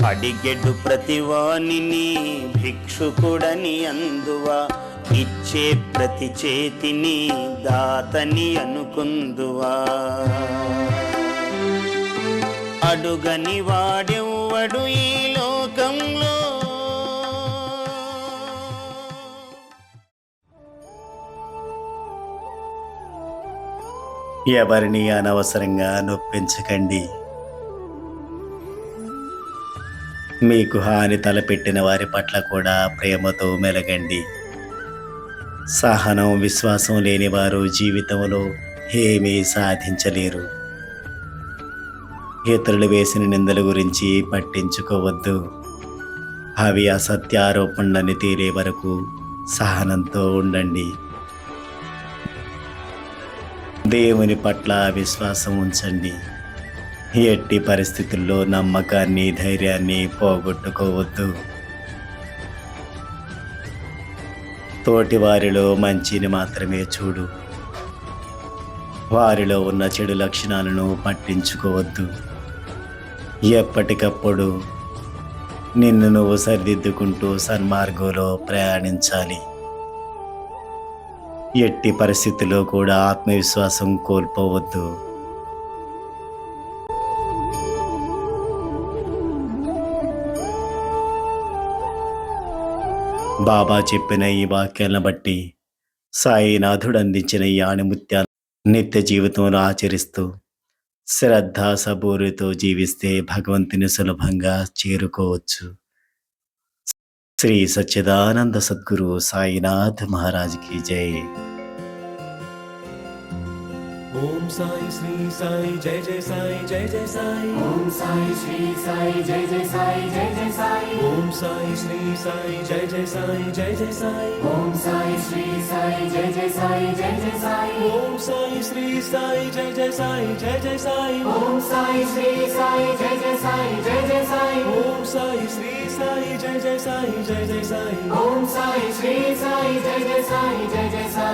అడిగెడు ప్రతివానిని భిక్షుకుడని అందువా, ఇచ్చే ప్రతి చేతిని దాతని అనుకుందువా. అడుగని వాడెవ్వడు ఈ లోకంలో, ఎవరిని అనవసరంగా నొప్పించకండి. మీకు హాని తలపెట్టిన వారి పట్ల కూడా ప్రేమతో మెలగండి. సహనం, విశ్వాసం లేని వారు జీవితంలో ఏమీ సాధించలేరు. ఇతరులు వేసిన నిందల గురించి పట్టించుకోవద్దు. అవి అసత్యారోపణలని తీరే వరకు సహనంతో ఉండండి. దేవుని పట్ల విశ్వాసం ఉంచండి. ఎట్టి పరిస్థితుల్లో నమ్మకాన్ని, ధైర్యాన్ని పోగొట్టుకోవద్దు. తోటి వారిలో మంచిని మాత్రమే చూడు. వారిలో ఉన్న చెడు లక్షణాలను పట్టించుకోవద్దు. ఎప్పటికప్పుడు నిన్ను నువ్వు సరిదిద్దుకుంటూ సన్మార్గంలో ప్రయాణించాలి. ఎట్టి పరిస్థితుల్లో కూడా ఆత్మవిశ్వాసం కోల్పోవద్దు. బాబా చెప్పిన ఈ వాక్యాలను బట్టి సాయినాథుడు అందించిన ఈ ఆణిముత్యాలు నిత్య జీవితంలో ఆచరిస్తూ శ్రద్ధ సబూరితో జీవిస్తే భగవంతుని సులభంగా చేరుకోవచ్చు. శ్రీ సచ్చిదానంద సద్గురు సాయినాథ్ మహారాజ్కి జై. ఓం సాయి శ్రీ సాయి జయ జయ సాయి జయ జయ సాయి. ఓం సాయి శ్రీ సాయి జయ జయ సాయి జయ జయ సాయి. ఓం సాయి శ్రీ సాయి జయ జయ సాయి జయ జయ సాయి. ఓం సాయి శ్రీ సాయి జయ జయ సాయి జయ జయ సాయి. ఓం సాయి శ్రీ సాయి జయ జయ సాయి జయ జయ సాయి. ఓం సాయి శ్రీ సాయి జయ జయ సాయి జయ జయ సాయి. ఓం సాయి శ్రీ సాయి జయ జయ సాయి జయ జయ సాయి. ఓం సాయి శ్రీ సాయి జయ జయ సాయి జయ జయ సాయి.